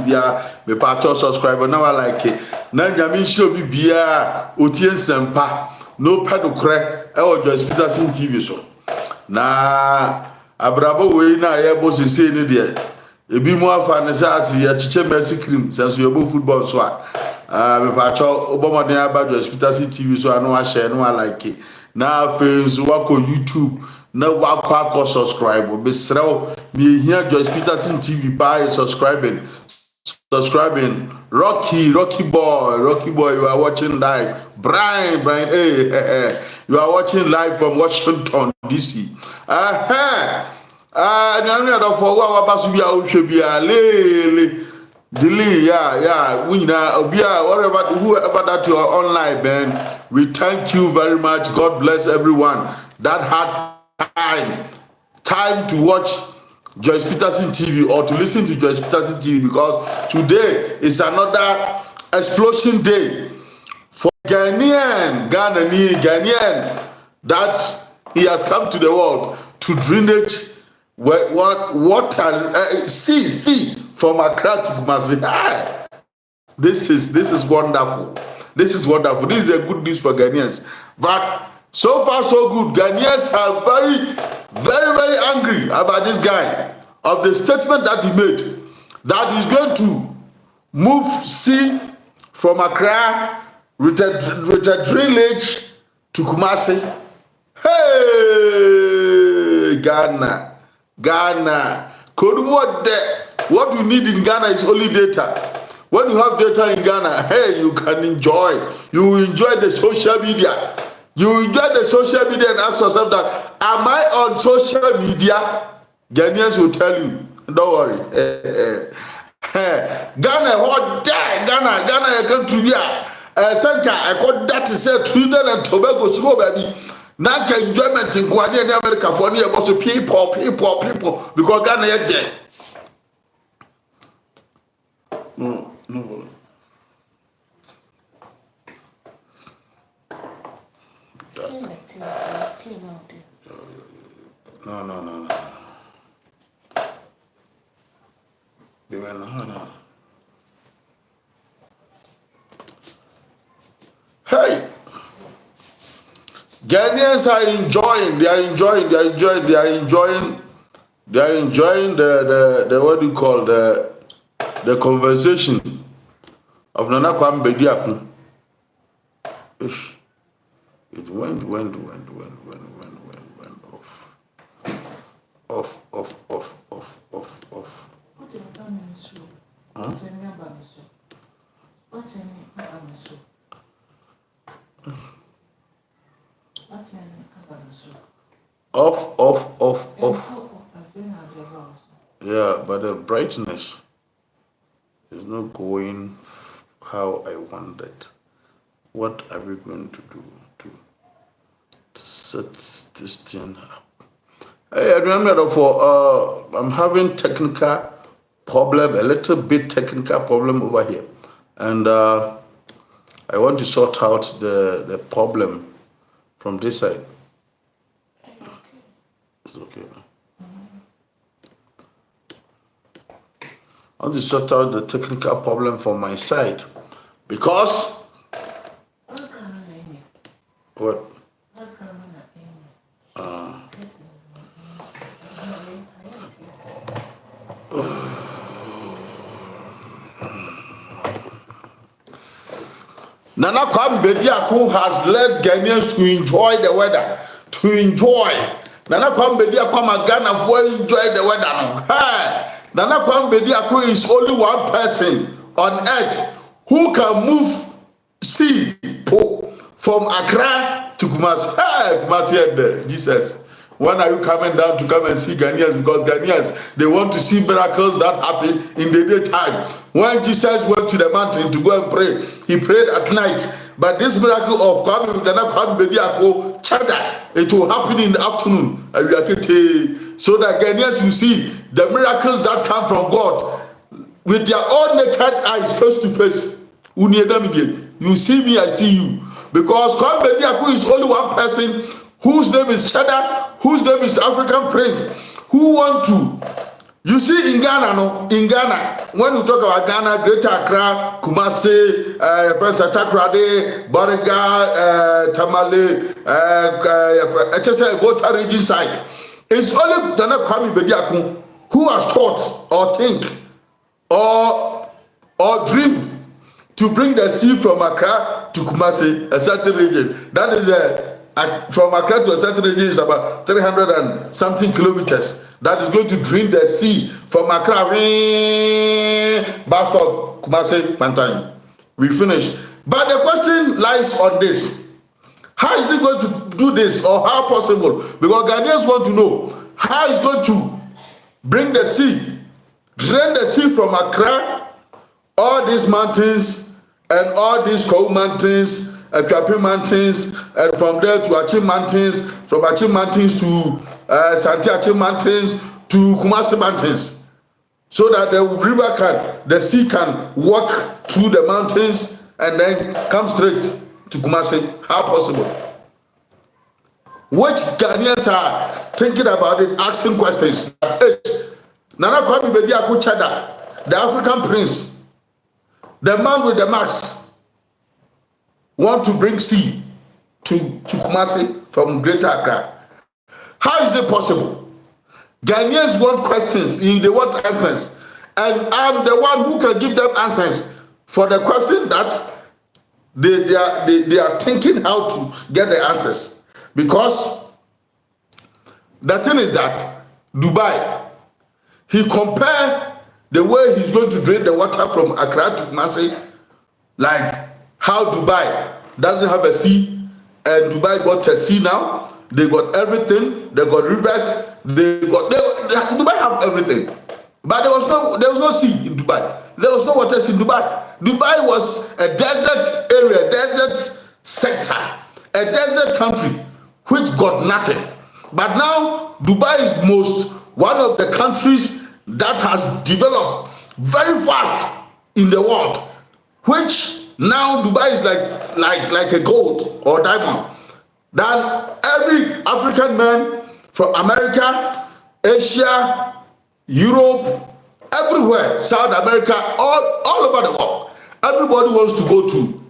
bia me pato subscribe na wa like na nyame show bi bia otie sempa no pedokre e o Joyce Peterson TV so na abrabo we na ye bo sese ni de ebi mu afa ne sa asi ya chiche mercy cream senso ye bo football so me pato obomoden aba Joyce Peterson TV so anu a share no a like na Facebook wako YouTube na wako subscribe be srew me hia Joyce Peterson TV by subscribing Rocky boy you are watching live Brian hey you are watching live from Washington DC nanu da for wa basu bia o hwe bia lele delay yeah we na bia whoever that you are online man we thank you very much. God bless everyone that had time to watch Joyce Peterson TV or to listen to Joyce Peterson TV, because today is another explosion day for Ghanaian that he has come to the world to drainage water see from Accra to Kumasi. This is wonderful. This is wonderful. This is a good news for Ghanaians. But so far so good. Ghanaians are very angry about this guy of the statement that he made that he's going to move sea from Accra with a drainage to Kumasi. Hey, Ghana. What we need in Ghana is only data. When you have data in Ghana, hey, you can enjoy. You enjoy the social media. You enjoy the social media and ask yourself that, am I on social media? Ghanaians will tell you. Don't worry. Ghana, what day? Ghana, country here. Center, I got that to say Trinidad and Tobago, so baby. Now can enjoyment in Guadeloupe and America for me about people, because Ghana is there. No. No. They were no. Hey, Ghanaians are enjoying. They are enjoying the what do you call the conversation of Nana Kwame Bediako. It went off. Huh? Off. Yeah, but the brightness is not going how I wanted. What are we going to do to set this thing up? Hey, I remember I'm having technical problem, a little bit technical problem over here, and I want to sort out the problem from this side. It's okay. I want to sort out the technical problem from my side because what? Nana Kwame Bediako has led Ghanaians to enjoy the weather. Nana Kwame Bediako Ghana for enjoy the weather. No. Hey. Nana Kwame Bediako is only one person on earth who can move sea from Accra to Kumasi. Hey, Kumasi and Jesus. When are you coming down to come and see Ghanaians? Because Ghanaians, they want to see miracles that happen in the daytime. When Jesus went to the mountain to go and pray, he prayed at night. But this miracle of Kwame Bediako Chada, it will happen in the afternoon. So that Ghanaians will see the miracles that come from God with their own naked eyes, face to face. You see me, I see you. Because Kwame Bediako is only one person whose name is Cheddar, whose name is African Prince, who want to You see, in Ghana, no, in Ghana, when we talk about Ghana, Greater Accra, Kumasi, Friends Takrade, Bariga, Tamale, HSL, Volta region side, it's only Dana Kwame Bediakun who has thought or think or dream to bring the sea from Accra to Kumasi, a certain region. That is from Accra to a certain region is about 300 and something kilometers. That is going to drain the sea from Accra, Bastard, Kumasi, Pantai. We finish. But the question lies on this. How is it going to do this, or how possible? Because Ghanaians want to know how it's going to bring the sea, drain the sea from Accra, all these mountains, and all these cold mountains, and Kapi mountains, and from there to Achi mountains, from Achi mountains to Santi Achi mountains to Kumasi mountains, so that the sea can walk through the mountains and then come straight to Kumasi. How possible? Which Ghanaians are thinking about it, asking questions. Nana Kwame Bediako Chada, the African prince, the man with the mask, want to bring sea to Kumasi from Greater Accra. How is it possible? Ghanaians want questions, they want answers. And I'm the one who can give them answers for the question that they are thinking how to get the answers. Because the thing is that Dubai, he compared the way he's going to drain the water from Accra to Kumasi, like how Dubai doesn't have a sea, and Dubai got a sea now. They got everything. They got rivers. Dubai have everything, but there was no sea in Dubai. There was no water in Dubai. Dubai was a desert area, desert sector, a desert country which got nothing. But now Dubai is one of the countries that has developed very fast in the world, which now Dubai is like a gold or diamond. Then every African man from America, Asia, Europe, everywhere, South America, all over the world, everybody wants to go to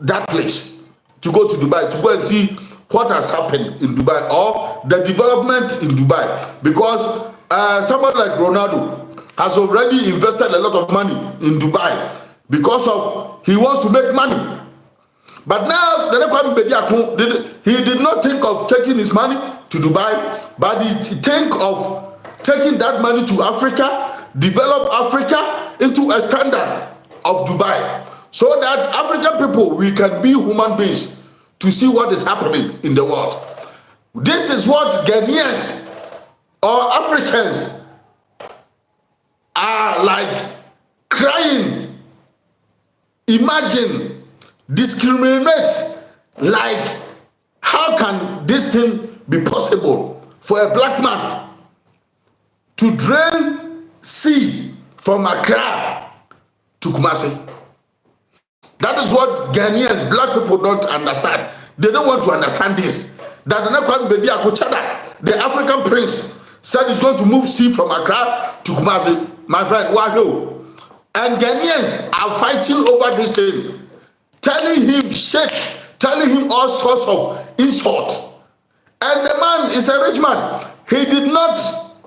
that place, to go to Dubai, to go and see what has happened in Dubai or the development in Dubai. Because somebody like Ronaldo has already invested a lot of money in Dubai because he wants to make money. But now, he did not think of taking his money to Dubai, but he think of taking that money to Africa, develop Africa into a standard of Dubai, so that African people, we can be human beings to see what is happening in the world. This is what Ghanaians or Africans are like crying. Imagine. Discriminate, like how can this thing be possible for a black man to drain sea from Accra to Kumasi? That is what Ghanaians, black people don't understand. They don't want to understand this. That the African prince said he's going to move sea from Accra to Kumasi. My friend, why no? And Ghanaians are fighting over this thing, telling him shit, telling him all sorts of insult. And the man is a rich man. He did not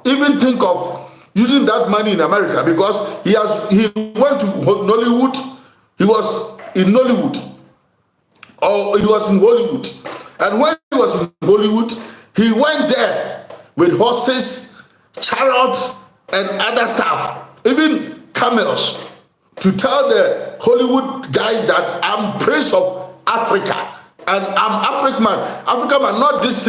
even think of using that money in America, because he went to Nollywood. He was in Nollywood, or he was in Hollywood. And when he was in Hollywood, he went there with horses, chariots, and other stuff, even camels, to tell the Hollywood guys that I'm Prince of Africa and I'm African man, not this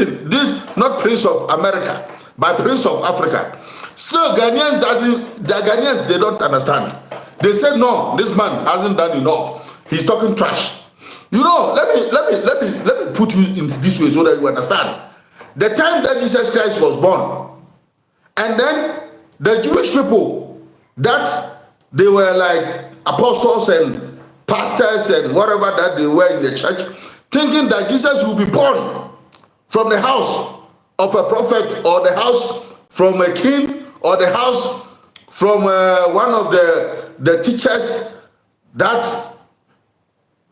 not Prince of America, but Prince of Africa. So Ghanaians, they don't understand. They said, no, this man hasn't done enough. He's talking trash. You know, let me put you in this way so that you understand. The time that Jesus Christ was born, and then the Jewish people that they were like apostles and pastors and whatever that they were in the church, thinking that Jesus will be born from the house of a prophet or the house from a king or the house from one of the teachers that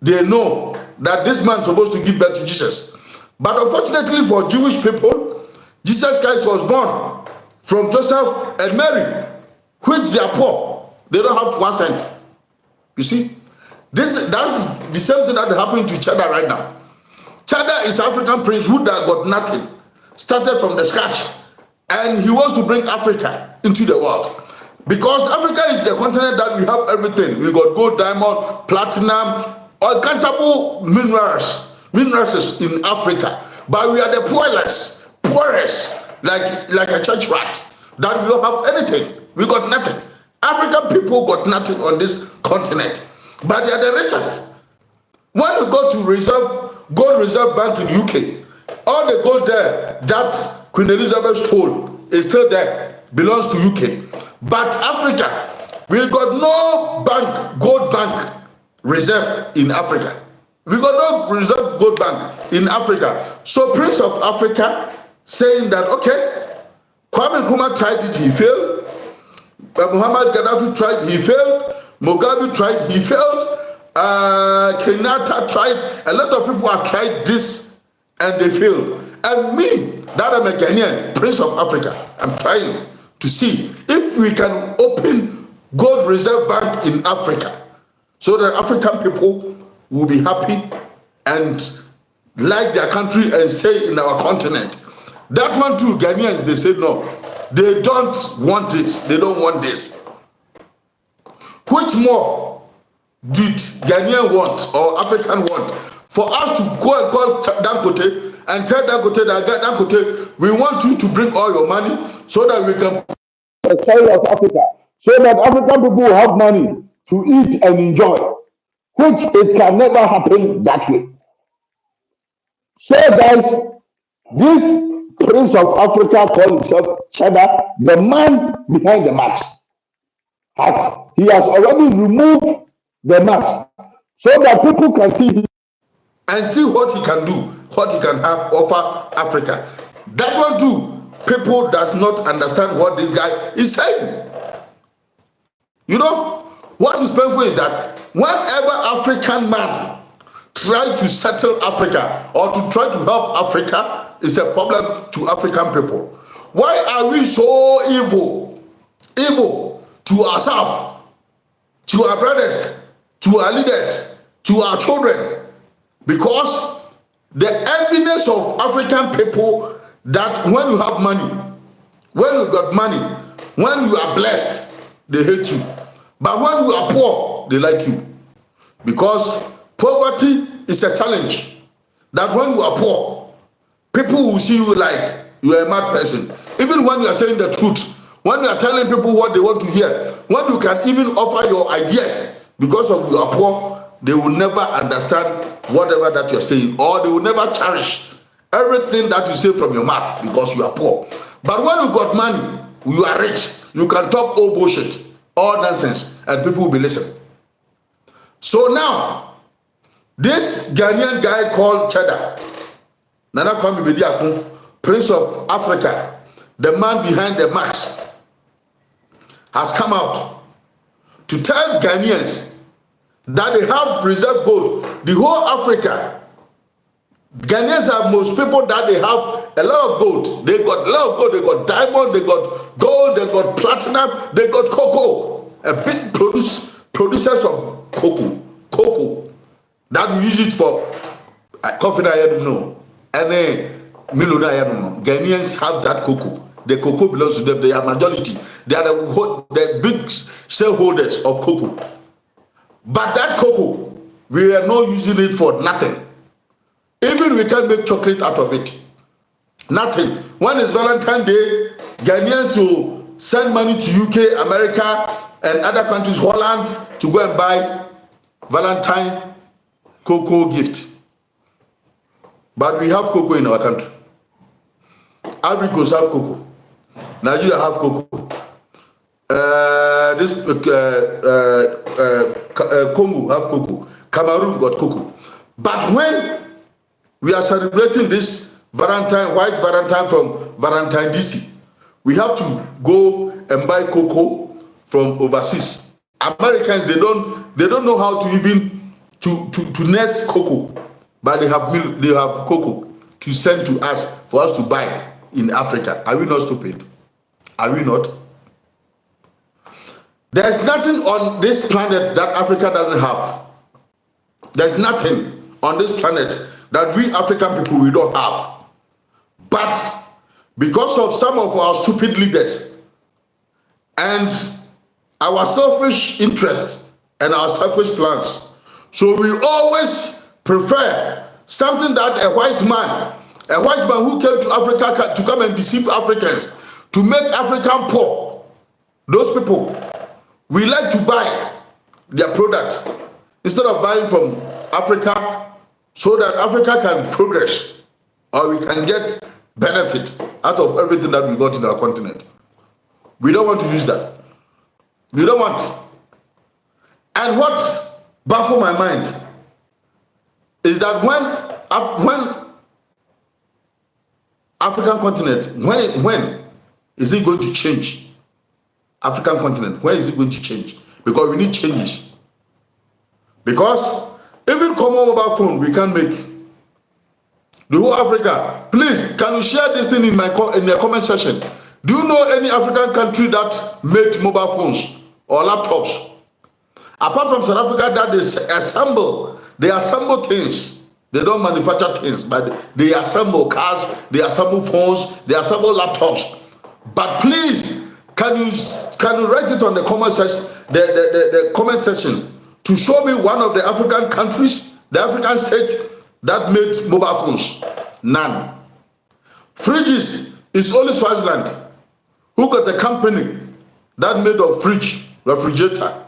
they know that this man is supposed to give birth to Jesus. But unfortunately for Jewish people, Jesus Christ was born from Joseph and Mary, which they are poor. They don't have 1 cent. You see? That's the same thing that happened to Cheddar right now. Cheddar is African prince who got nothing, started from the scratch, and he wants to bring Africa into the world. Because Africa is the continent that we have everything. We got gold, diamond, platinum, uncountable minerals in Africa. But we are the poorest, like a church rat, that we don't have anything. We got nothing. African people got nothing on this continent, but they are the richest. When you go to gold reserve bank in UK, all the gold there that Queen Elizabeth stole is still there, belongs to UK. But Africa, we got no gold bank reserve in Africa. We got no reserve gold bank in Africa. So Prince of Africa saying that, okay, Kwame Nkrumah tried it, he failed. Muhammad Gaddafi tried, he failed. Mugabe tried, he failed. Kenyatta tried. A lot of people have tried this and they failed. And me, that I'm a Ghanaian, Prince of Africa, I'm trying to see if we can open gold reserve bank in Africa so that African people will be happy and like their country and stay in our continent. That one too, Ghanaians, they say no. They don't want this. They don't want this. Which more did Ghanaian want or African want? For us to go and call Dangote and tell Dangote that Dangote, we want you to bring all your money so that we can the soil of Africa, so that African people will have money to eat and enjoy, which it can never happen that way. So guys, this Prince of Africa called himself Cheddar, the man behind the mask, he has already removed the mask so that people can see and see what he can do, what he can have offer Africa. That one too, people does not understand what this guy is saying. You know, what is painful is that whenever African man try to settle Africa or to try to help Africa, it's a problem to African people. Why are we so evil to ourselves, to our brothers, to our leaders, to our children? Because the evidence of African people that when you have money, when you got money, when you are blessed, they hate you. But when you are poor, they like you. Because poverty is a challenge. That when you are poor, people will see you like you are a mad person. Even when you are saying the truth, when you are telling people what they want to hear, when you can even offer your ideas, because of you are poor, they will never understand whatever that you're saying, or they will never cherish everything that you say from your mouth because you are poor. But when you got money, you are rich, you can talk all bullshit, all nonsense, and people will be listening. So now, this Ghanaian guy called Cheddar, Nana Kwame Bediako, Prince of Africa, the man behind the mask, has come out to tell Ghanaians that they have reserve gold. The whole Africa, Ghanaians are most people that they have a lot of gold. They got a lot of gold, they got diamond, they got gold, they got platinum, they got cocoa. A big producers of cocoa. That we use it for coffee, I don't know. Any millionaire, I don't know. Ghanaians have that cocoa. The cocoa belongs to them. They are majority. They are the big shareholders of cocoa. But that cocoa, we are not using it for nothing. Even we can make chocolate out of it. Nothing. When it's Valentine's Day, Ghanaians will send money to UK, America, and other countries, Holland, to go and buy Valentine cocoa gift. But we have cocoa in our country. Ivory Coast have cocoa. Nigeria have cocoa. Congo have cocoa. Cameroon got cocoa. But when we are celebrating this Valentine, white Valentine from Valentine DC, we have to go and buy cocoa from overseas. Americans, they don't know how to even to nest cocoa, but they have cocoa to send to us for us to buy in Africa. Are we not stupid? Are we not? There's nothing on this planet that Africa doesn't have. There's nothing on this planet that we African people we don't have. But because of some of our stupid leaders and our selfish interests and our selfish plans, so we always prefer something that a white man who came to Africa to come and deceive Africans, to make African poor. Those people, we like to buy their product instead of buying from Africa, so that Africa can progress, or we can get benefit out of everything that we got in our continent. We don't want to use that. We don't want. And what baffles my mind is that when African continent, when is it going to change? African continent, when is it going to change? Because we need changes. Because even common mobile phone we can't make. The whole Africa, please, can you share this thing in the comment section? Do you know any African country that made mobile phones or laptops? Apart from South Africa, that they assemble things. They don't manufacture things, but they assemble cars, they assemble phones, they assemble laptops. But please, can you write it on the comment section, the comment section, to show me one of the African countries, the African states that made mobile phones? None. Fridges is only Swaziland who got a company that made a refrigerator.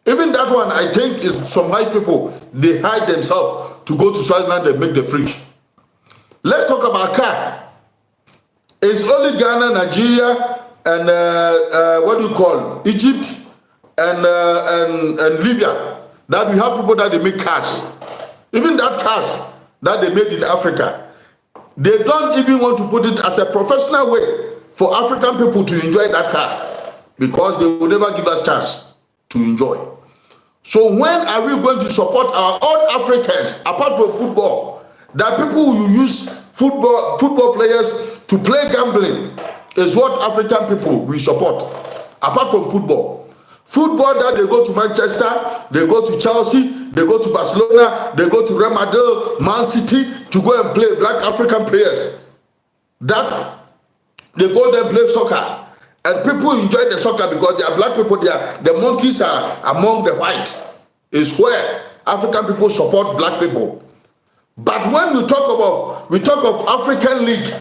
Even that one, I think, is some white people, they hide themselves to go to Swaziland and make the fridge. Let's talk about car. It's only Ghana, Nigeria, and what do you call Egypt and Libya that we have people that they make cars. Even that cars that they made in Africa, they don't even want to put it as a professional way for African people to enjoy that car, because they will never give us chance to enjoy. So when are we going to support our own Africans, apart from football, that people who use football players to play gambling is what African people we support, apart from football. Football that they go to Manchester, they go to Chelsea, they go to Barcelona, they go to Real Madrid, Man City to go and play, black African players. That they go there play soccer. And people enjoy the soccer because they are black people, the monkeys are among the white. It's where African people support black people. But when we talk of African League,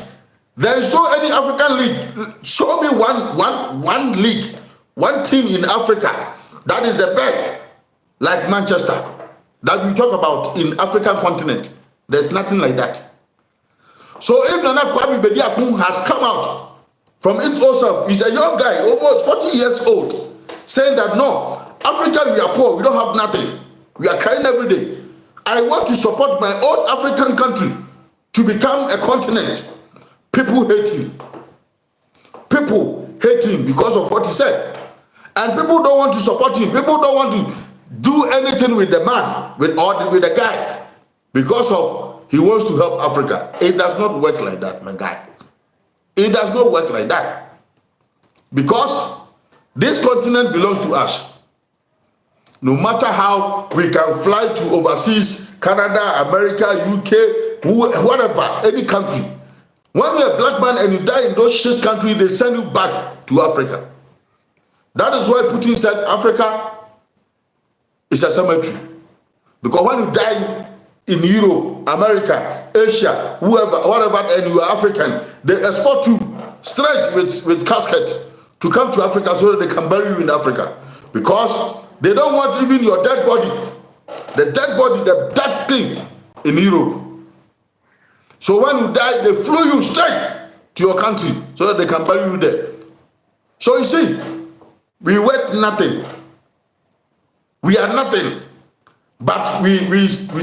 there is no any African league. Show me one league, one team in Africa that is the best, like Manchester, that we talk about in African continent. There's nothing like that. So if Nana Kwame Bediakun has come out from it also, he's a young guy, almost 40 years old, saying that no, Africa, we are poor, we don't have nothing. We are crying every day. I want to support my own African country to become a continent. People hate him. People hate him because of what he said. And people don't want to support him. People don't want to do anything with the man, with the guy, because of he wants to help Africa. It does not work like that, my guy. It does not work like that. Because this continent belongs to us. No matter how we can fly to overseas, Canada, America, UK, whatever, any country. When you're a black man and you die in those shit countries, they send you back to Africa. That is why Putin said Africa is a cemetery. Because when you die in Europe, America, Asia, whatever, and you are African, they export you straight with casket to come to Africa so that they can bury you in Africa. Because they don't want even your dead body, the dead thing in Europe. So when you die, they flew you straight to your country so that they can bury you there. So you see, we worth nothing. We are nothing. But we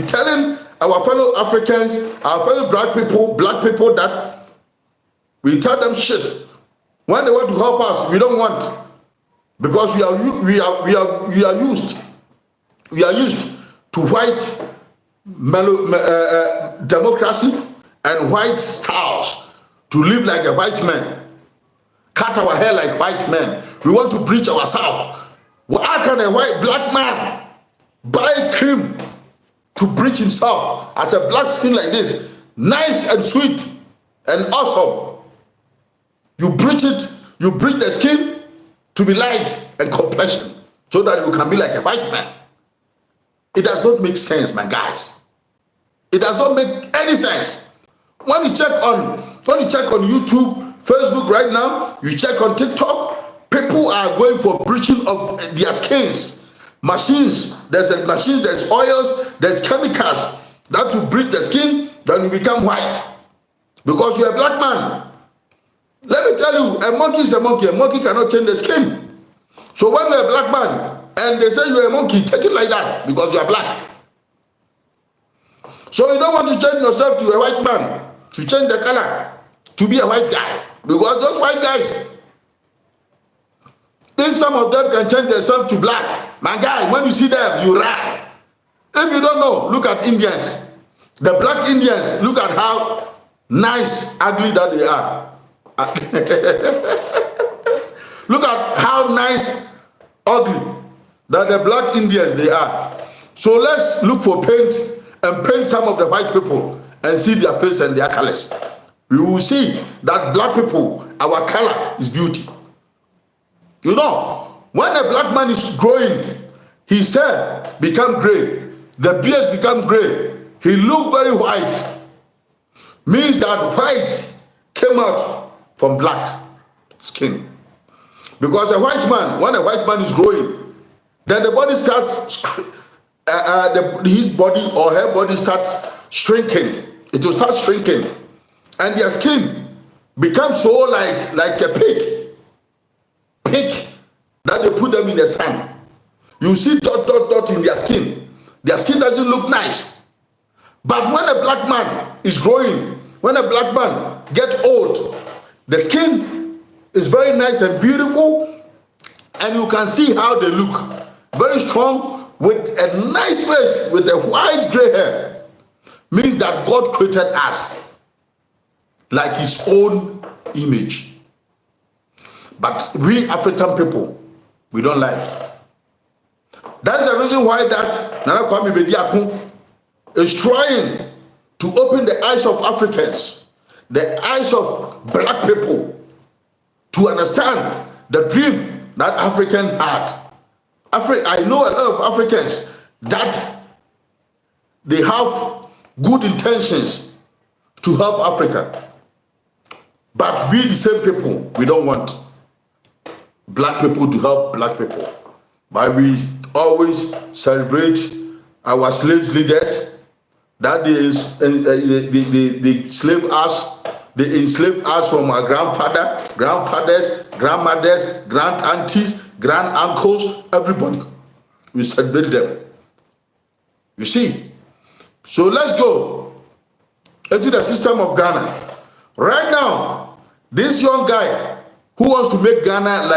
telling our fellow Africans, our fellow black people that we tell them shit. When they want to help us, we don't want, because we are used to white democracy and white styles, to live like a white man, cut our hair like white men. We want to preach ourselves. Well, how can a black man buy cream to bleach himself as a black skin like this, nice and sweet and awesome? You bleach it, you bleach the skin to be light and complexion, so that you can be like a white man. It does not make sense, my guys. It does not make any sense. When you check on YouTube, Facebook right now, you check on TikTok, people are going for bleaching of their skins. Machines, there's oils, there's chemicals that to bleach the skin, then you become white. Because you're a black man. Let me tell you, a monkey is a monkey. A monkey cannot change the skin. So when you're a black man and they say you're a monkey, take it like that because you're black. So you don't want to change yourself to a white man, to change the color, to be a white guy. Because those white guys, if some of them can change themselves to black, my guy, when you see them, you run. If you don't know, look at Indians. The black Indians, look at how nice, ugly that they are. Look at how nice, ugly that the black Indians they are. So let's look for paint and paint some of the white people and see their face and their colors. We will see that black people, our color is beauty. You know, when a black man is growing, his hair become gray, the beards become gray, he look very white. Means that white came out from black skin. Because a white man, when a white man is growing, then the body starts, his body or her body starts shrinking. It will start shrinking. And their skin becomes so like a pig that they put them in the sun. You see dot in their skin. Their skin doesn't look nice. But when a black man is growing, when a black man gets old, the skin is very nice and beautiful, and you can see how they look. Very strong, with a nice face, with a white gray hair. Means that God created us like his own image. But we African people, we don't like. That's the reason why that Nana Kwame Bediako is trying to open the eyes of Africans, the eyes of black people, to understand the dream that African had. I know a lot of Africans that they have good intentions to help Africa. But we, the same people, we don't want black people to help black people. But we always celebrate our slave leaders, that they enslaved us from our grandfathers, grandmothers, grand aunties, grand uncles, everybody. We celebrate them. You see? So let's go into the system of Ghana. Right now, this young guy who wants to make Ghana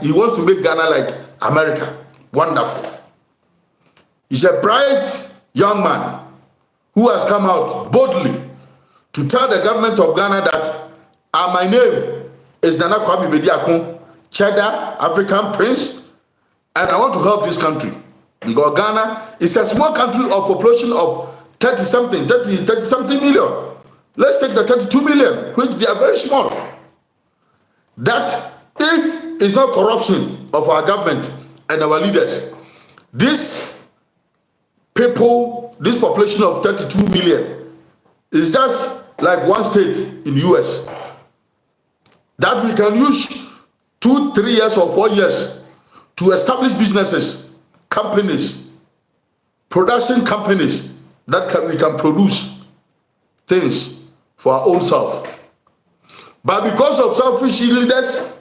he wants to make Ghana like America. Wonderful. He's a bright young man who has come out boldly to tell the government of Ghana that my name is Nana Kwame Bediako, Cheddar, African Prince, and I want to help this country. Because Ghana is a small country of population of 30 something million. Let's take the 32 million, which they are very small. That if it's not corruption of our government and our leaders, this population of 32 million is just like one state in the US that we can use 2, 3 years or 4 years to establish businesses, companies, production companies that we can produce things for our own self. But because of selfish leaders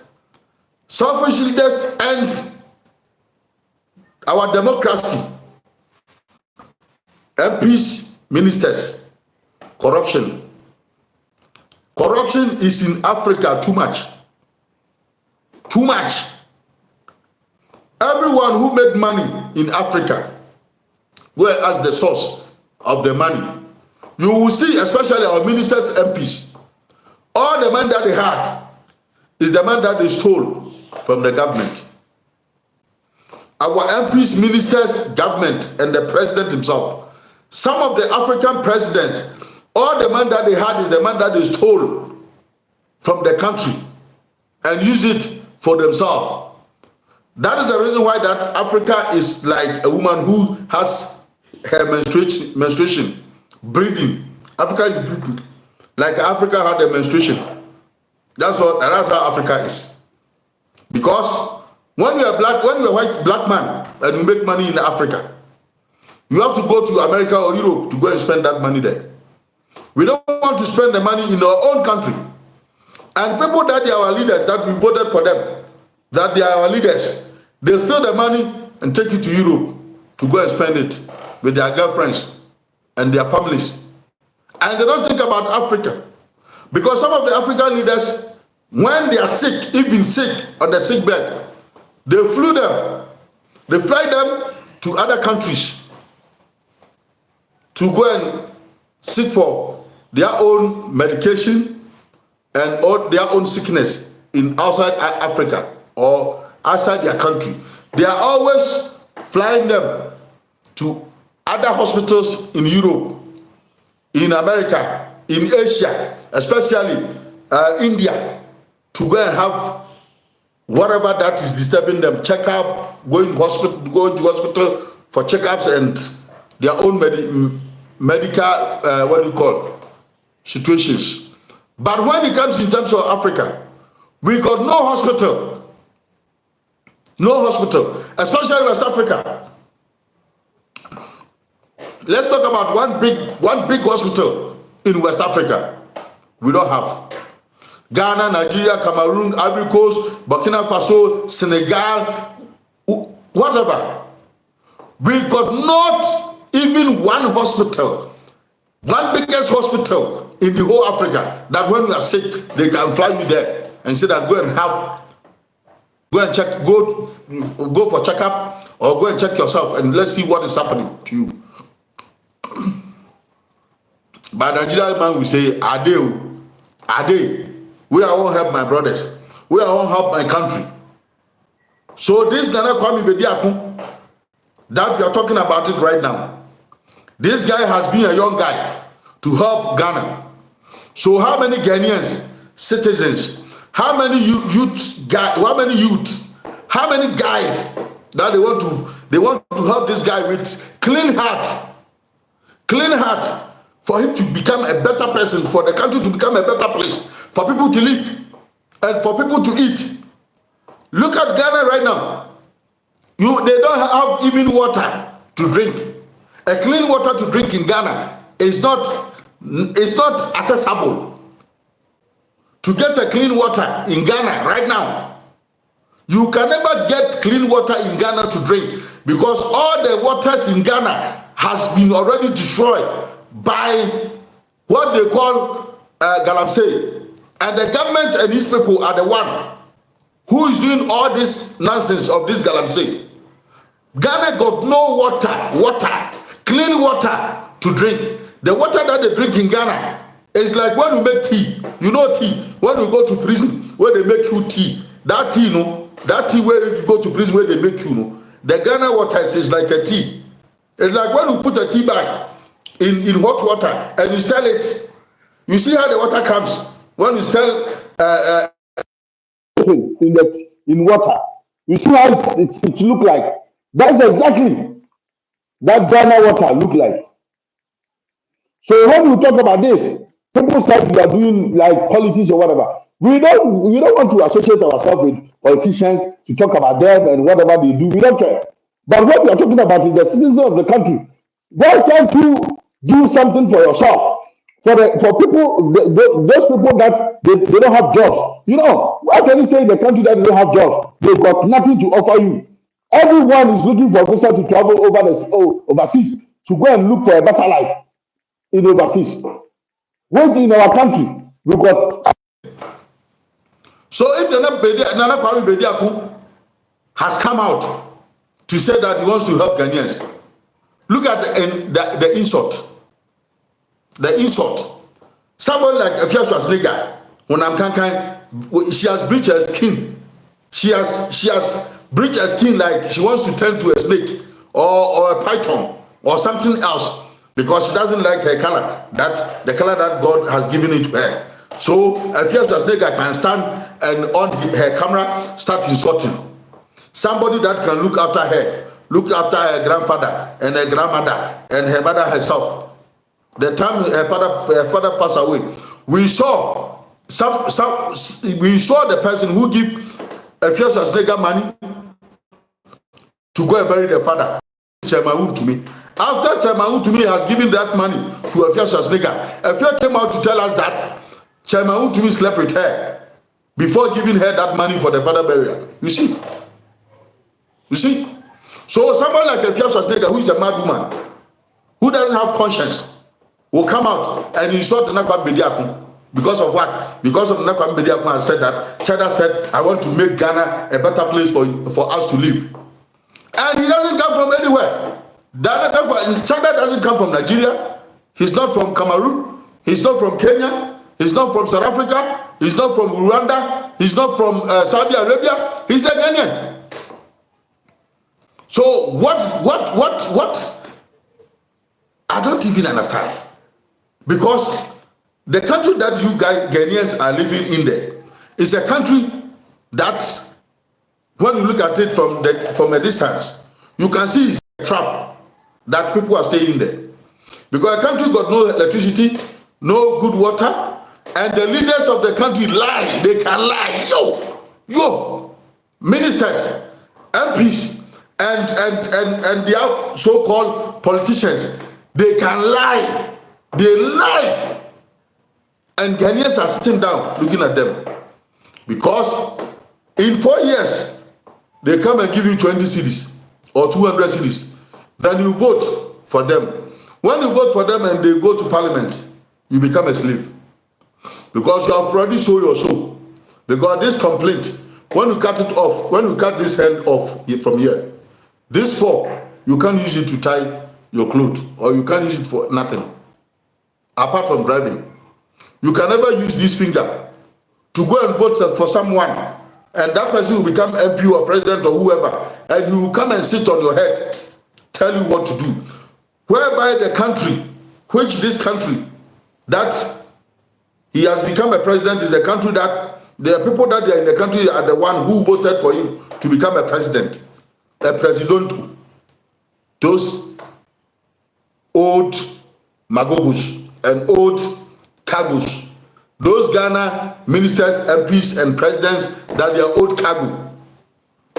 and our democracy, MPs, ministers, corruption is in Africa too much. Too much. Everyone who made money in Africa, where as the source of the money, you will see, especially our ministers, MPs, all the money that they had is the money that they stole from the government. Our MPs, ministers, government, and the president himself. Some of the African presidents, all the money that they had is the money that they stole from the country and use it for themselves. That is the reason why that Africa is like a woman who has her menstruation, breeding. Africa is breeding. Like Africa had a menstruation. That's how Africa is. Because when you are black, when you are white black man and you make money in Africa, you have to go to America or Europe to go and spend that money there. We don't want to spend the money in our own country. And people that they are our leaders, that we voted for them, that they are our leaders, they steal the money and take it to Europe to go and spend it with their girlfriends and their families. And they don't think about Africa. Because some of the African leaders, when they are sick, even sick on the sick bed, they flew them. They fly them to other countries to go and seek for their own medication and or their own sickness in outside Africa or outside their country. They are always flying them to other hospitals in Europe, in America, in Asia, especially India, to go and have whatever that is disturbing them, check up, going to hospital for checkups and their own medical situations. But when it comes in terms of Africa, we got no hospital, especially West Africa. Let's talk about one big hospital in West Africa. We don't have. Ghana, Nigeria, Cameroon, Ivory Coast, Burkina Faso, Senegal, whatever. We got not even one hospital, one biggest hospital in the whole Africa, that when you are sick, they can fly you there and say that go and check, go for checkup or go and check yourself and let's see what is happening to you. But Nigerian man will say, Ade, we are all help my brothers. We are all help my country. So this Ghana Kwame Bediako, that we are talking about it right now, this guy has been a young guy to help Ghana. So how many Ghanaians, citizens, how many youth, how many guys that they want to help this guy with clean heart, for him to become a better person, for the country to become a better place, for people to live and for people to eat. Look at Ghana right now. They don't have even water to drink. A clean water to drink in Ghana is not accessible. To get a clean water in Ghana right now, you can never get clean water in Ghana to drink, because all the waters in Ghana has been already destroyed by what they call galamsey. And the government and these people are the one who is doing all this nonsense of this galamsey. Ghana got no water, clean water to drink. The water that they drink in Ghana is like when you make tea. You know tea, when you go to prison where they make you tea, that tea where if you go to prison where they make you, the Ghana water is like a tea. It's like when you put a tea bag in hot water and you stir it. You see how the water comes when you stir in water. You see how it look like. That's exactly that Ghana water look like. So when we talk about this, people say we are doing like politics or whatever. We don't want to associate ourselves with politicians to talk about them and whatever they do. We don't care. But what we are talking about is the citizens of the country. Why can't you do something for yourself? For people, those people that they don't have jobs. Why can you say in the country that they don't have jobs? They've got nothing to offer you. Everyone is looking for visa to travel overseas to go and look for a better life in overseas. Wait, in our country, we got. So if Nana Kwame Bediako has come out to say that he wants to help Ghanaians, look at the insult. The insult. Somebody like Afia Schwarzenegger, when I'm she has breached her skin. She has breached her skin like she wants to turn to a snake or a python or something else because she doesn't like her color, the color that God has given it to her. So Afia Schwarzenegger can stand and on her camera start insulting. Somebody that can look after her grandfather and her grandmother and her mother herself. The time her father passed away, we saw the person who give Afia Schwarzenegger money to go and bury the father. Chairman to me. After Chairman to me has given that money to Afia Schwarzenegger, Afia came out to tell us that Chairman to me slept with her before giving her that money for the father burial. You see? So someone like Afia Schwarzenegger, who is a mad woman, who doesn't have conscience, will come out and insult Nakwame Bediako. Because of what? Because of Nakwame Bediako has said that Chada said, I want to make Ghana a better place for us to live. And he doesn't come from anywhere. Chada doesn't come from Nigeria. He's not from Cameroon. He's not from Kenya. He's not from South Africa. He's not from Rwanda. He's not from Saudi Arabia. He's a Ghanaian. So what? I don't even understand. Because the country that you guys Ghanaians are living in there is a country that, when you look at it from a distance, you can see it's a trap that people are staying there. Because the country got no electricity, no good water, and the leaders of the country lie. They can lie. Yo, ministers, MPs, and the so-called politicians, they can lie. They lie. And Ghanaians are sitting down looking at them. Because in 4 years, they come and give you 20 cedis or 200 cedis. Then you vote for them. When you vote for them and they go to parliament, you become a slave. Because you have already sold your soul. Because this complaint, when you cut it off, when you cut this hand off from here, this fork, you can't use it to tie your clothes, or you can't use it for nothing. Apart from driving. You can never use this finger to go and vote for someone, and that person will become MP or president or whoever, and he will come and sit on your head, tell you what to do. Whereby the country, this country that he has become a president, is the country that the people that are in the country are the one who voted for him to become a president. A president. Those old magogos and old cargos, those Ghana ministers, MPs, and presidents that they are old cargo.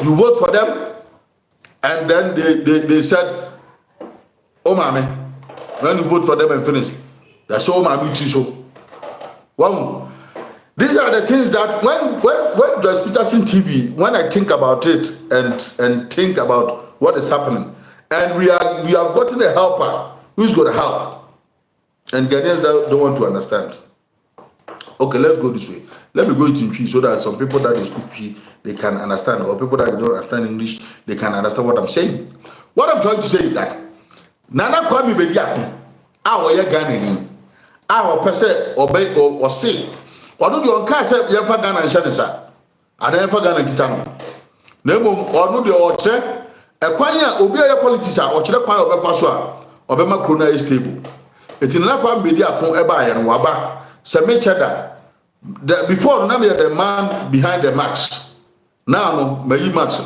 You vote for them, and then they said, "Oh, mommy," when you vote for them and finish, they say, "Oh, mommy, too." So, wow, these are the things that when Joyce Peterson TV, when I think about it and think about what is happening, and we have gotten a helper who's going to help. And Ghanaians don't want to understand. Okay, let's go this way. Let me go it in Twi so that some people that speak Twi, they can understand, or people that don't understand English, they can understand what I'm saying. What I'm trying to say is that Nana Kwame Bediako, our Ghanaian, our person obey or say, or do you can't say you ever Ghana and Shanisa? I never Ghana Gitano. Nemo or no the orche, a quanya obey politician or Chile or Befasua or Bema Krona is stable. It's in Nana Kwame Bediako Eba and Waba, Same Cheddar. Before the man behind the mask. Now, Mayi Max.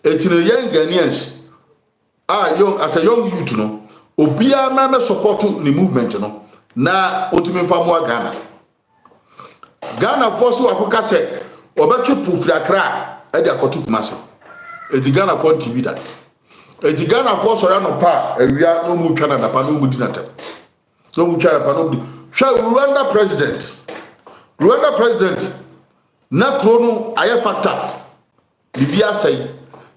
It's in a young Ghanaians. Young as a young youth, no. Obia mama support the movement, no. Na ultimate famwa Ghana. Ghana force Africa said, Obaki Pufra Kra, Edia Kotuk Massa. It's Ghana for TV that. It's Ghana force around a pa, and we are no more Canada, Pano Mudinata. No more Canada, Pano. Rwanda president, na krono aye factor. Bibia say,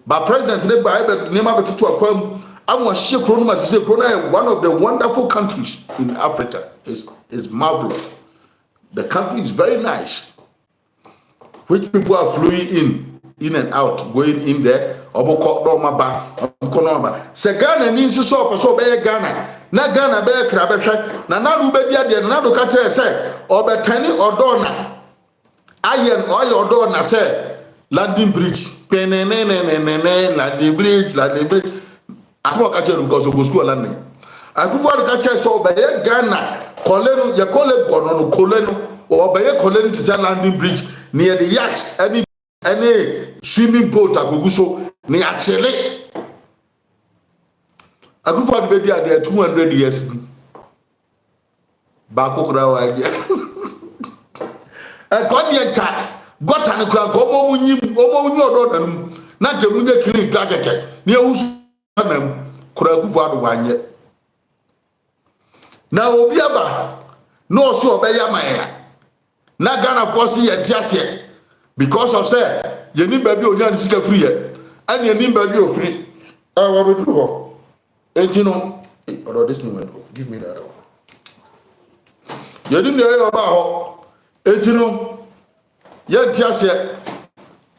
but president ne ba name abetutu akwam amwa hye krono ma say krono one of the wonderful countries in Africa is marvelous. The country is very nice. which people are flowing in and out, going in there. Oboko Domaba, Konoma. Se Ghana means so be Ghana. Na Ghana be krabehwe na na ru be dia de na do ka kire se obetani odo na ayen oyo odo na se landing bridge penenenenene landing bridge asmo ka kire because go school landing akufo ka kire so be Ghana kolenu ye kole gono no kolenu obeye kolenu ti landing bridge near the yaks any swimming boat agugu so ni achele akufo de be dia de 200 years ba kokura wa dia e ko de ka gota ne kura ko omo odo danum na jemunye kiri gakeke ni ewusu nam kura akufo ado wanye na obi aba no so obeya maya na Ghana force ye tiase because of say ye ni baby onya ni sika free ye and ye ni baby o free wa be true ho ejino or this moment give me that ye ni ye ba ho ejino ye tiase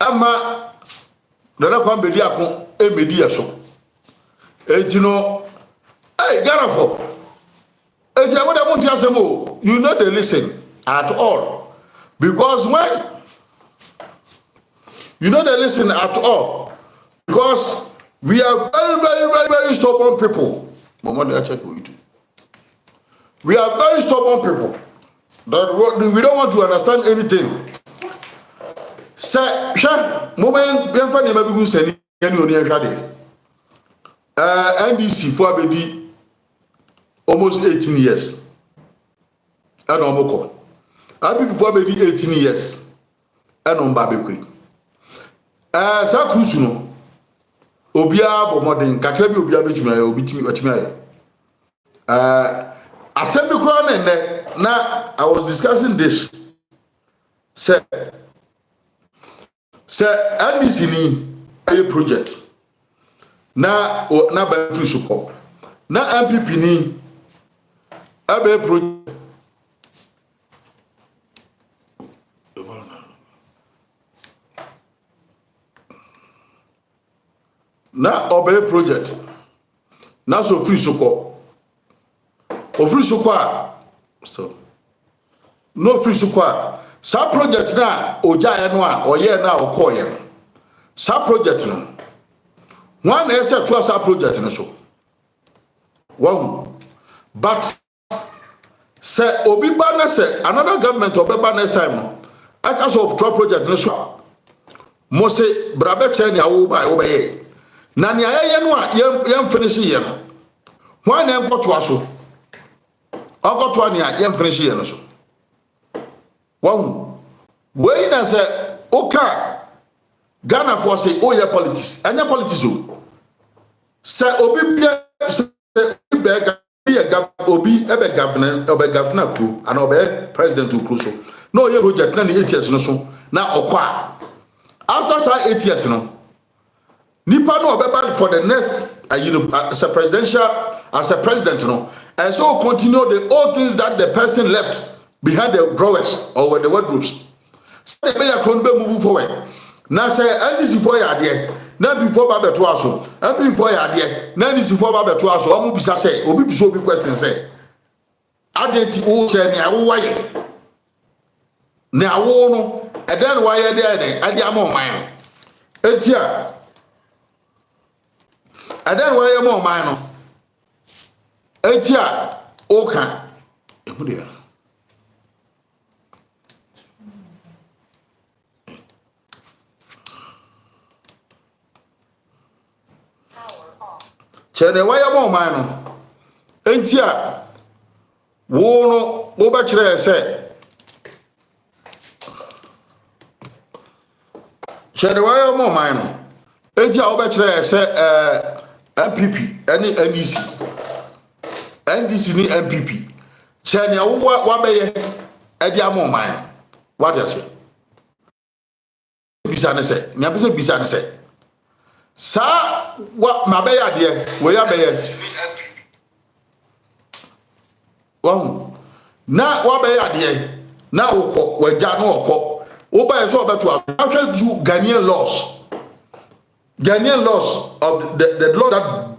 ama dada kwa mbedi akon emedi ye so ejino Ghana for ejino what am tiase mo you know they listen at all because when you know they listen at all because we are very stubborn people. Mama, I check with you. We are very stubborn people that we don't want to understand anything. Say, moment, we have found maybe who send any on the NBC for abedi almost 18 years. I don't know. I be before abedi 18 years. I don't know. Sa cruise no obia bo modern kakra bi obia betumi aye obitimi otimi aye asem bi kura na I was discussing this say NBC ni a project na ba free support na MPP ni abe project na obey project na so free soko o free soko so no free soko sa project na oja ye no a oye na okoye sa project no one na say to sa project no so wow but say obi ba na say another government obeba next time no aka so project no so mo say brabe che ni awo ba obeye na ni ayeye no a yem finish ye no wan na enkoto aso okoto ani a yem finish ye no so wan we na say oka Ghana for say oye politics anya politics o say obi bia say obi ebe governor kru and obe president kru so no oye project na ni 8 years no so na okwa after say 8 years no nipa no obeba for the next as a president no and so continue the old things that the person left behind the drawers or the wardrobes so they be move forward na say NDC for ya there na before ba beto aso and before ya there na NDC for ba beto aso omo bisa say obi biso obi question say adenti o che ni awo waye na awo no e den waye there ade ama man etia and then why more man etia oka emudia chede why more man etia wo no wo ba kire se chede why more man etia wo ba kire se MPP any NDC ni MPP chenya wa beye edi amoman what you say bisa ne se nya bisa bisa ne se sa wa mabe ya de we ya beye wa na wa be ya de na ukọ waja no ukọ Oba so beto after do Ghanaian laws of the law that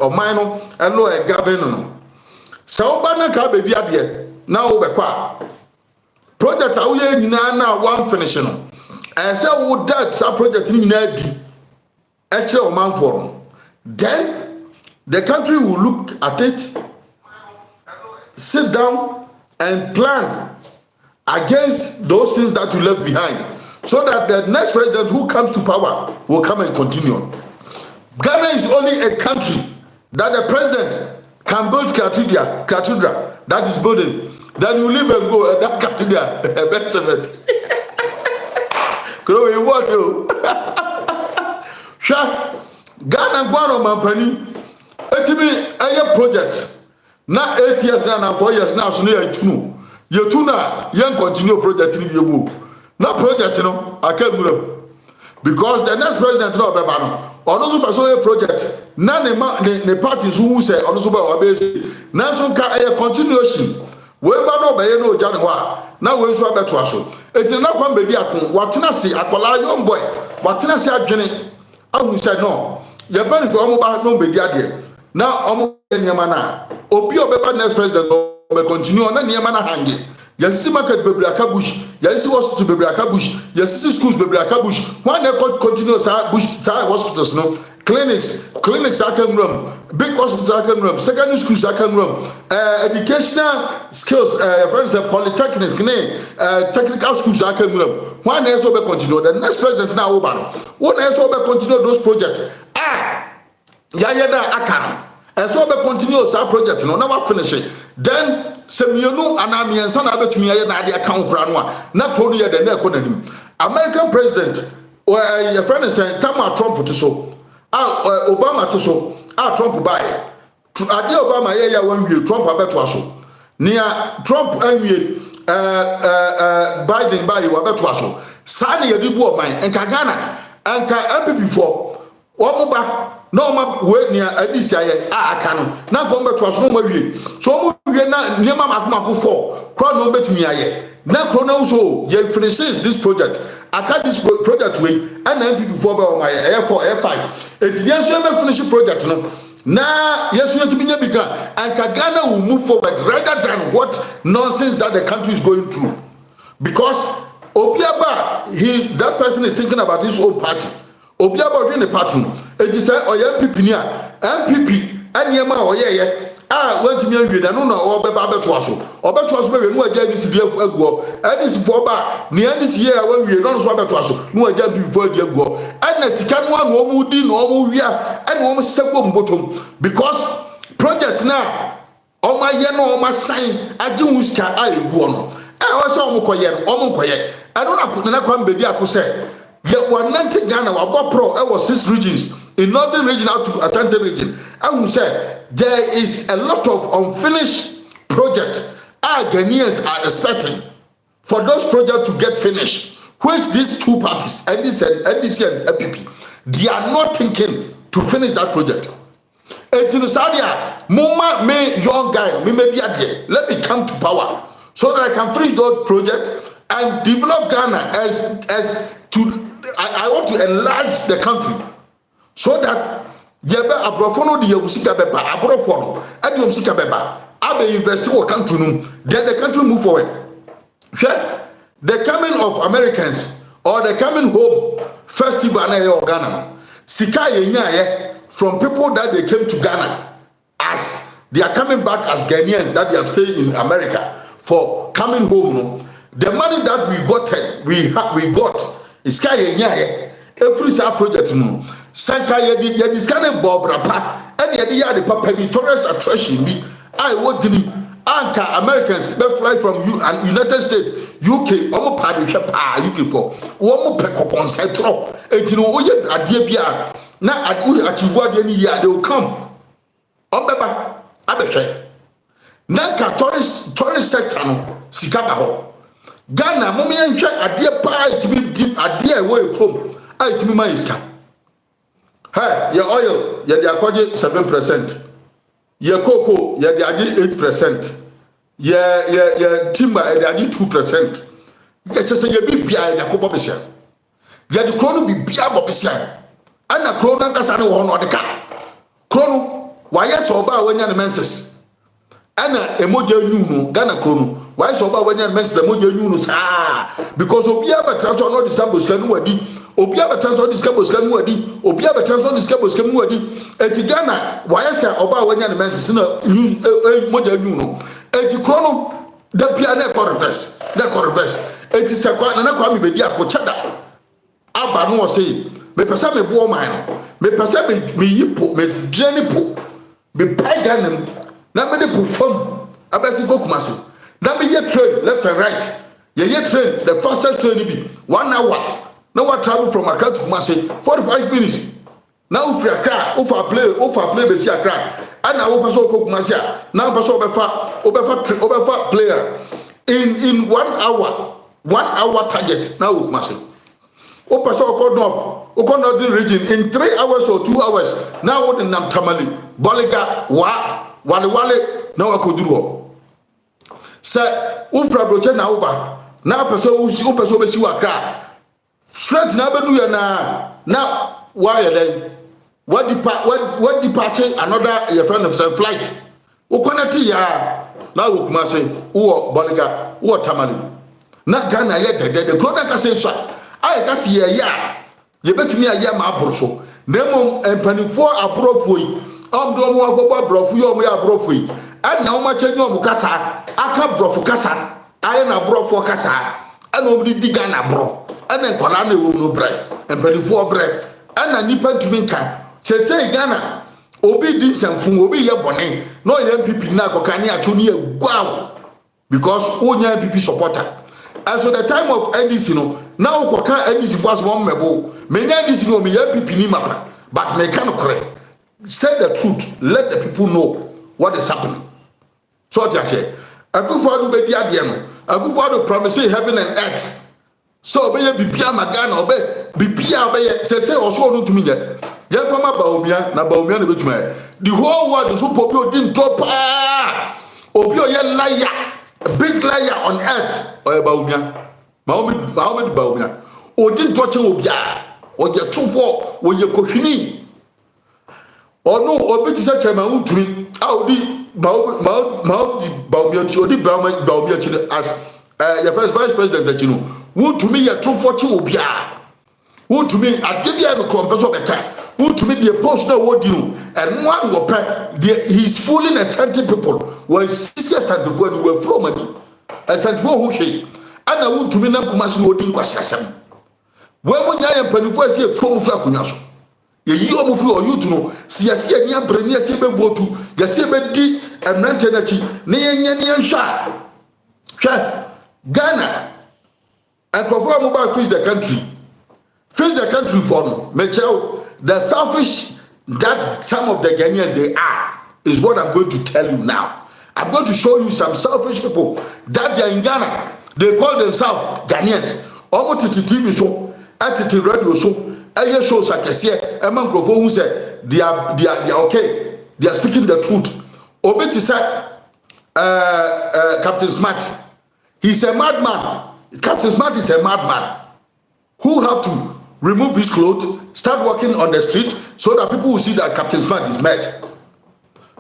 or minor and law govern. So oba na ka baby ade na obekwa project awuye nyina na one finish no. Say wo that project nyina di e kire o man for. Then the country will look at it, sit down and plan against those things that you left behind, so that the next president who comes to power will come and continue. Ghana is only a country that the president can build cathedral that is building. Then you leave and go, that cathedral, best of it. Grow what you? Ghana Guano Mampani, a project. Now 8 years now, 4 years now, so near 2. You tuna young continue project in your now project, I can't move because the next president no bebano or no super project none the parties who say on super base now some continuation we no be no January now we so beto aso it na kwam be dia kon watena si akola young boy watena si adwene ahu say no ye bani to omo ba no be dia de na omo niema na obi obeba next president be continue na niema na hange yesi market bebraka bush yesi hospital bebraka bush yesi schools bebraka bush one dey continue sa bush sa hospitals no clinics akan room big hospitals akan room secondary schools akan room educational skills friends polytechnics technical schools akan room one dey so be continue the next president na oba no one dey so be continue those projects ya na akara and so be continue sa project no never finish it then semienu anamiensa na betumi aye na ade account kra no na pro no ye de na ekonanim American president your friend is saying Tama Trump to so Obama to so Trump buy ade Obama ye ya wan wie Trump abeto aso nia Trump anwie Biden buy wa beto aso sa na ye di bu oman enka Ghana enka MPP for wo ba no ma we nia adisi aye aka no na ko beto aso no ma wie so mo wie na niema makoma for kro no betumi aye na kro na so ye finishes this project aka this project we and MPP for ba my A4 A5 it yes you be finish project no na yes you to be bika and Ghana will move forward rather than what nonsense that the country is going through because Obiaba that person is thinking about his own party Obiaba in the party it is say oya MPP nia MPP anyema oyeye want me anwie na no na obeba beto aso be no agya ni sidie aguo ani sifo ba ni ani siye a wanwie no so beto aso no agya bi fo adi aguo ana sika no anu omu di no omu wia ana omu sego mbotom because project na omaye no oma sign agi hu sika a eguo no o so omu koye anu na kwam be bi akose ye wanante Ghana wa pro was 6 regions in northern region out to Asante region and who said there is a lot of unfinished projects our Ghanaians are expecting for those projects to get finished, which these two parties NDC and MPP they are not thinking to finish that project. Mama me young guy let me come to power so that I can finish those projects and develop Ghana as to I want to enlarge the country so that yebe abrofono de yusika beba abrofono ade yusika beba abe invest in country no then the country move forward. The coming of Americans or the coming home festival na your Ghana sika yenya from people that they came to Ghana as they are coming back as Ghanaians that they have stayed in America for coming home no the money that we got is sky yenya every sa project no sanka ye scan bob rapa and ye the papa bi tourist attraction bi I what dini anka Americans be fly from United States UK omo party hwe pa UK for omo pe coupon setro etino oye ade bia na achieve ade ni ya they will come obeba abehwe na ka tourist sector no sika ba ho Ghana mom yen hwe ade pa itimi ade e wo ekrom a itimi ma iska your oil ye dey akwaje 7%, your cocoa ye dey agi 8%, your timber ye dey agi 2%, ye chese ye bibia ya ko bobisia ye de kro no bibia bobisia ana kro no nkasa ne wo no de ka kro no wa yes oba wanya ne menses ana emoja nyu no Ghana kro no wa yes oba wanya ne menses emoja nyu no saa because obi aba transfer no disable ska no wadi obi aba transfer disable ska no wadi obi aba transfer disable ska no wadi eti Ghana wa yes oba wanya ne menses na emoja nyu no eti kro no da pia na reverse eti se kwa na kwa me bedi akochada aba no say me pesa me bo man no me pesa me yipo me dreni po me paganam na me de po fam abasi kokumase na me ye train left and right ye train the fastest train be 1 hour na what travel from Accra to Kumasi 45 minutes now free Accra over play be see Accra ana wo pesa kokumase na pesa obefa player in 1 hour target now Kumasi o person ko northern region in 3 hours or 2 hours now what nam tamale boliga wale na wa koduru se o fraboche na uba na person o person be si wakra straight na bedu ya na why then what departure another your friend of flight o connect ya na wo kuma say wo boliga wo tamale na Ghana ye de kro na ka say so I can see ye betumi aye ma aboroso nemo empanifo aborofo yi omdo mo agobo aborofo yi omo ya aborofo yi ana o ma chenye omo kasa aka borofo kasa aye na aborofo kasa ana omo di Ghana boro ana nkola na ewo no bre empanifo bre ana nipa ntumi nka sese Ghana obi di nsamfu obi ye bone no ye MPP na akoka ne acho ne egwa because onya MPP supporter. And so the time of NDC, now we can NDC was one mebo. Many NDC no me MPP ni mapa, but me can correct. Say the truth. Let the people know what is happening. So what I say, I could follow be the idea. I could follow promising heaven and earth. So be bibia magana obe bibia be say also no to me yet. Ye fama baomia na baomia na betuma. The whole world is so popular didn't drop. Obi o ye liar. A big liar on earth or Baumia. Mahomet Baumia. O didn't touch Obia or your 2-4 or your cochini. Or no, or bit such a man to me. I'll be Baumia to the Baumia as your first vice president that you know. Would to me a 240 Obia. Would to me I give you a compass of a time. Would to me the apostle what you and one will pay he's fooling and sending people were sisters at the one were from money as at who she and I want to me now Kumasi Odin Kwasasam. When I am penny see a trouble for Kunyaso. You are moving or you to know, see a sea near Brenia Sebe Votu, Yasebe D and Nantenachi, Nian Sha. Ghana and perform mobile face the country. Face the country for Michel. The selfish that some of the Ghanaians they are is what I'm going to tell you now. I'm going to show you some selfish people that they are in Ghana. They call themselves Ghanaians. Almost to TV show, at the radio show, I shows like I say, a man who said they are okay. They are speaking the truth. Obeti said, Captain Smart, he's a madman. Captain Smart is a madman who have to remove his clothes, start walking on the street so that people will see that Captain Smart is mad.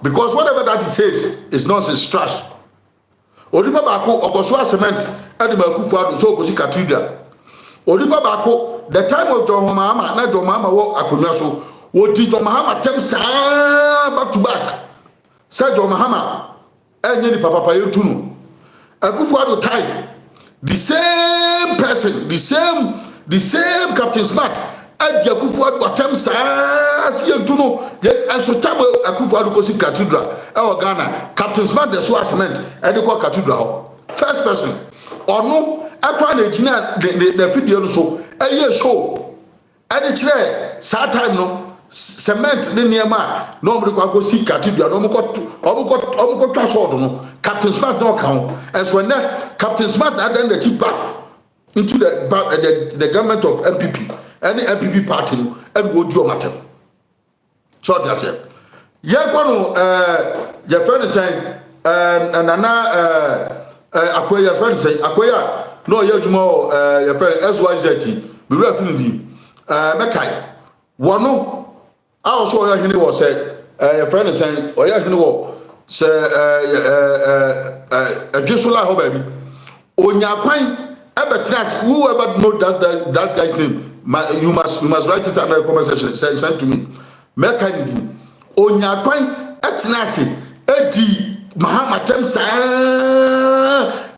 Because whatever that he says is nonsense, trash. Odipa bako ogoswa cement adi makufu adu so ogosi cathedral. Odipa bako the time of John Mahama na John Mahama wo akonwa so odi John Mahama tem saa back to back. Say John Mahama enye ni papa yetunu. Akufu adu time the same person, the same Captain Smart adi akufu adu atem saa si yetunu and so tabo akufu adu gosi cathedral e Ghana. Captain Smart the so cement adi ko cathedral first person ono akwa na ejina the video no so eye show adi kire saa time no cement ne niema no mo ko gosi cathedral no mo ko twa so do no Captain Smart no kan and so na Captain Smart na then the chip back into the government of MPP any MPP party and go do matter. So that's it. Yakono your friend is saying nana akoya friend say akoya no ye adwuma your friend SYZT be refinidi mekai wono also your hene was say your friend is saying or your hene wo say adwesula ho baby onya kwan ebetrans whoever know that guy's name you must write it under the comment section send to me mekai ni onya kwan etrans edi mahamatem sa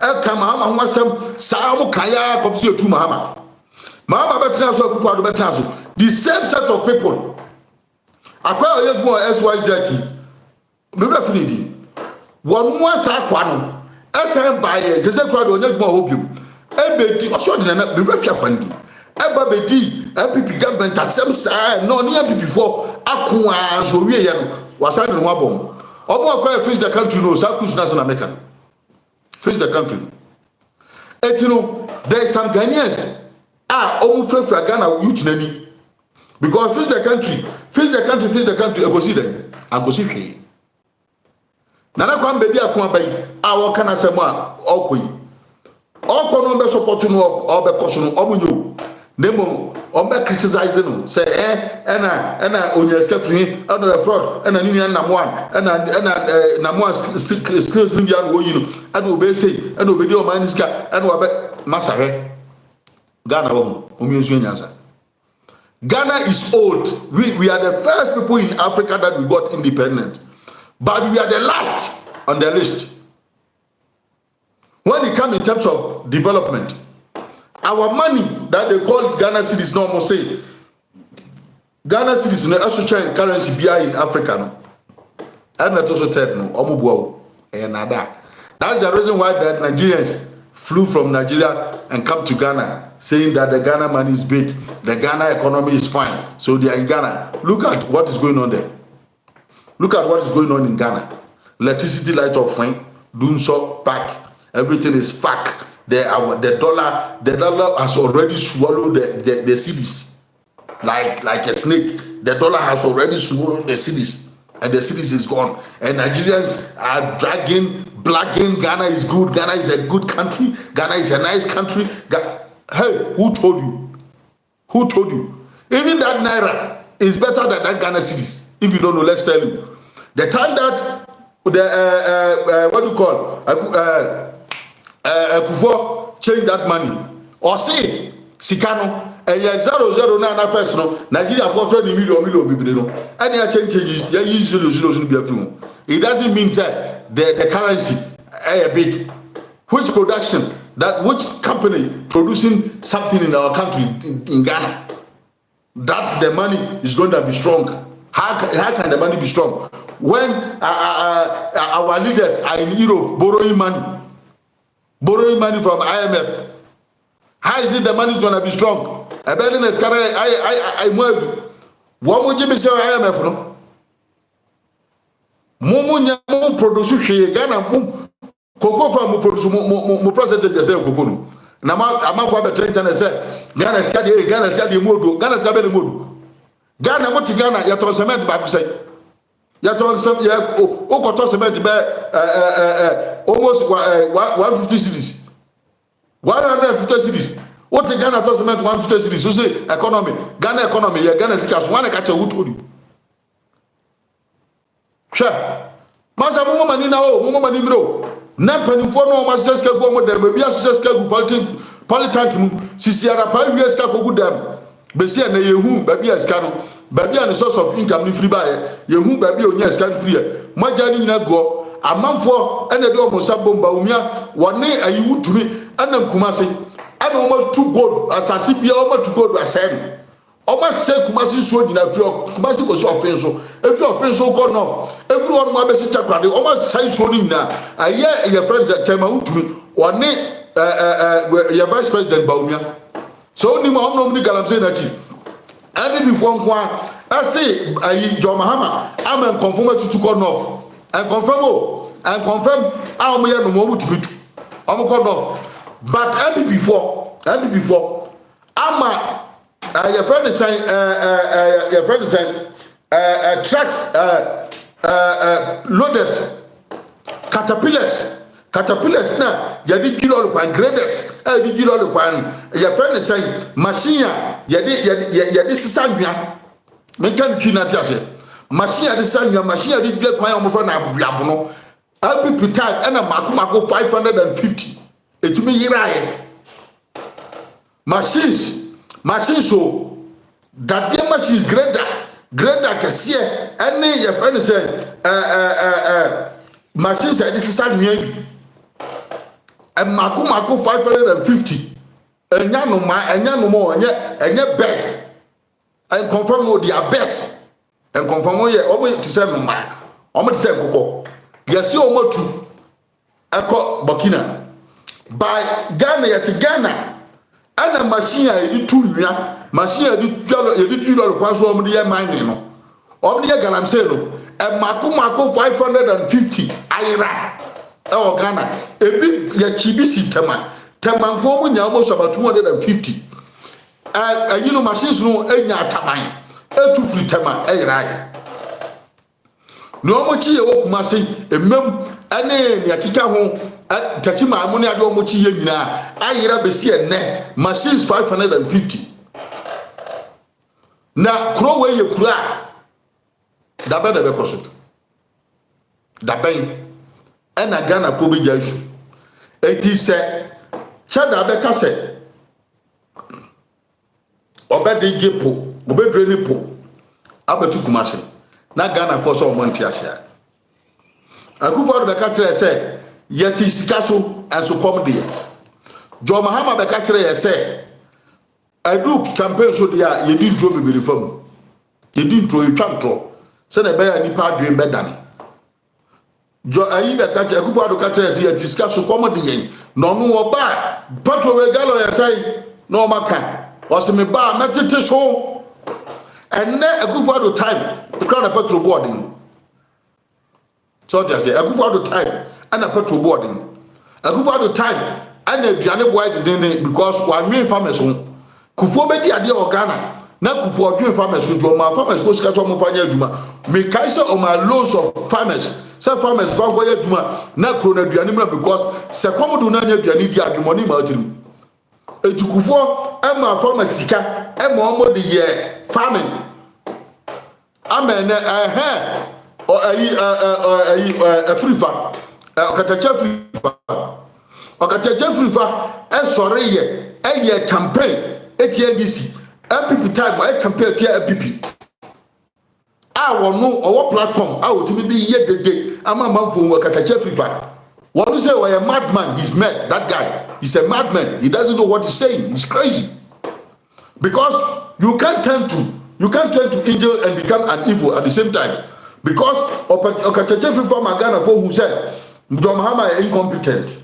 eka mahama ho asem sa mo kaya kopsi otu mahama betrans so akufo ado betrans the same set of people akwa oyegbo SYZT me refinidi won mo asa akwa no esen baye se kura do onyegbo hobiem ebedi oso de na me refia kwandi eba bedi MPP government asem sa no ni MPP for akwa so wie ye no wasane no abom omo akwa face the country no sa kusu national American face the country etino there is some Ghanaians omo frefra Ghana youth nani because face the country e go see them and go see hwe nana kwam baby akwa bai wo kana sema okoyi no be support no obe koso no omunyo nemo ombe criticize no say ena onya skafri ena fraud ena nini na one ena na one skills ndi an wo yino ena obe say ena obe di o man ska ena obe masare Ghana wo omiensu nyansa. Ghana is old. We are the first people in Africa that we got independent, but we are the last on the list when it comes in terms of development. Our money that they call Ghana cedis no more say Ghana cedis no also change currency BI in Africa no, and that also third no omubuo and nada. That's the reason why the Nigerians flew from Nigeria and come to Ghana, saying that the Ghana money is big, the Ghana economy is fine, so they are in Ghana. Look at what is going on there. Look at what is going on in Ghana. Electricity light off fine, doing so back. Everything is fuck. The dollar has already swallowed the cedis like a snake. The dollar has already swallowed the cedis, and the cedis is gone. And Nigerians are blagging. Ghana is good. Ghana is a good country. Ghana is a nice country. Hey, who told you? Who told you? Even that naira is better than that Ghana cedis. If you don't know, let's tell you. The time that the what do you call Akufo change that money or say Sikano and 009 first no Nigeria for 20 million no any change it doesn't mean that the currency is big. Which production which company producing something in our country in Ghana that the money is going to be strong? How can the money be strong when our leaders are in Europe borrowing money from IMF? How is it the money is going to be strong? I bet in this country, I moved. What would you be saying IMF? No? Momo produce Ghana cocoa from mo president just say cocoa no. Na ma for be trend and say Ghana ska the modu. Ghana ska be the modu. Ghana what Ghana ya ton cement ba ku say. Ya ton cement ya o ko ton cement be almost 150 cedis. 150 cedis. What the Ghana ton cement 150 cedis. So say economy. Ghana economy ya Ghana ska so one ka che who told you. Sure. Masa mo mani na o mo mani miro. Na panifo no ma seska go mo dem bia seska gu politank mu sisi ara pa wi seska ko gu dem be se na yehu ba bia seska no ba bia ne source of income ni free ba yehu ba bia onya seska ni free mo ja ni nyina go amanfo ene de o mo sabomba umia wone ayiwu tumi ana nkumase ana o ma tu gold asasi bia o ma tu gold asen Oma se kumasi so nyina free kumasi ko so offenso every offenso go off everyone mo abesi chakrade oma sai so nyina aye your friends at time utumi one your vice president Baumia so ni mo omno ni galamse na chi and before nko I say ayi John Mahama am confirm to go off and confirm am ye no mo utumi tu am go off but and before ama your friend is saying trucks loaders caterpillars caterpillars na yɛde dwirɛ ɔlekwan graders yɛde dwirɛ ɔlekwan yɛfrɛ ne sɛn machine a yɛde sisa nwea menka ne twi na te ase machine yɛde sisa nwea machine yɛde dwa kwan a wɔmfrɛ no abuabono abipi time ɛna mako 550 ɛtumi yeraeɛ machines so dadeɛ machines grader kɛseɛ ɛne yɛfrɛ ne sɛ machines yɛde sisa nwea bi mako 550 enya no enye bed and confirm no their best and confirm ye omo to say no ma omo to say kokko yesi omo tu eko Burkina by Ghana yet Ghana ana machine a yedi tu nwia machine yedi tu lo kwaso omo de ye mine no omo de ye galamse no mako 550 ayira e Ghana ebi ya chibisi tema nko mu nya almost about 250 you know machines no enya ataban etu free tema eyrai no mo chi ye okuma se emem ane ne akika ho tachi ma mu ne ade mo chi ye nyina ayira besi enne machines 550 na kro we ye kura da be koso da ben ena Ghana fo be jaisu eti se chada be kase obedi gepo obedre ni po abatu kumase na Ghana fo so monti asia akufo be ka kire se yeti sika so enso kom de Jo Mahama be ka kire ye se adu campaign so de a yedi ntro bebere fam yedi ntro yitwanto se na be ya nipa adwen bedane Jo ayi be ka kire akufo ka kire se yeti sika so kom de yen no no oba patro we galo ya sai no maka o se me ba metete so enne akufo time crown a petrol boarding so they say akufo time and a petrol boarding akufo time and aduane boy den because wanwen farmers ho kufo be di ade o Ghana na kufo adwen farmers ho ma farmers ko sika so mo fanya adwuma me kai say o ma loads of farmers say farmers fa go adwuma na krona aduane mu because se komodo na anya aduane di adwumoni ma atirim etukufo e ma farmers sika e ma omo de ye farming amen o ayi afrifa okatacha afrifa e sore ye eye campaign etiabc MPP time e campaign tia MPP wono owo platform wotimi bi ye dede ama manfo okatacha afrifa what say why a madman he's mad that guy he's a madman he doesn't know what he's saying he's crazy because you can't turn to angel and become an evil at the same time because Okacheche from Ghana for who said Jo Mahama is incompetent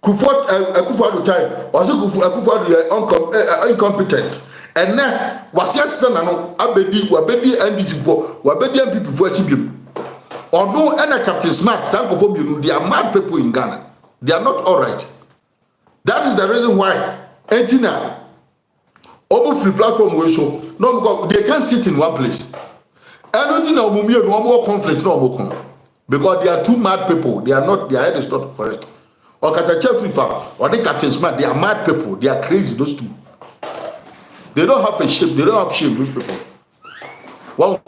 Akufo time also Akufo incompetent and now was yes son no abedi NDC for wabedi MPP for chibim although and Captain Smart sanko for me they are mad people in Ghana they are not all right that is the reason why Entina omo free platform we so no because they can't sit in one place anything na omo no more conflict no omo come because they are two mad people their head is not correct or Katacha Frifa or the Captain Smart they are mad people they are crazy those two they don't have shame those people well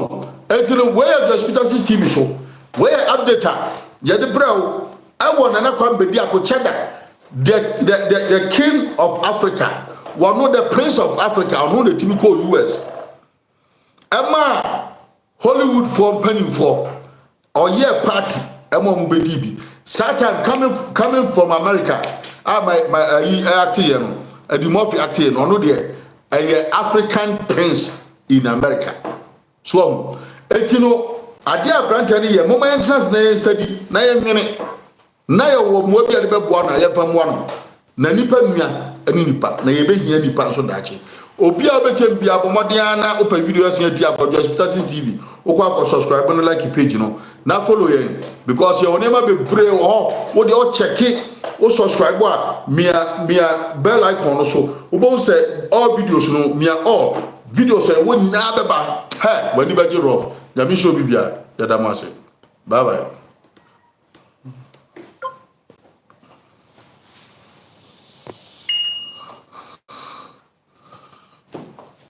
until where the Peterson TV show where updater ya the bro I want na kwa bebi akocheda the king of Africa one of the prince of Africa one the team called US Emma Hollywood for penny for or year party Emma Mbedibi Satan coming from America my acting the Murphy acting or no there a African prince in America so etino adia brantani ye mama entrance na study na ye mene na ye wo mo bia de beboa na ye fam wa na nipa nua ani nipa na ye behia nipa so daache obi a betem bia bomodea na opa video asen ati akọ Peterson TV okwa subscribe no like page no na follow ye because your name be pray wo de o check o subscribe a mia bell icon no so obo say all videos no mia all videos e woni na beba he wani ba rough Yami show bibia ya damase bye bye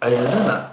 ayana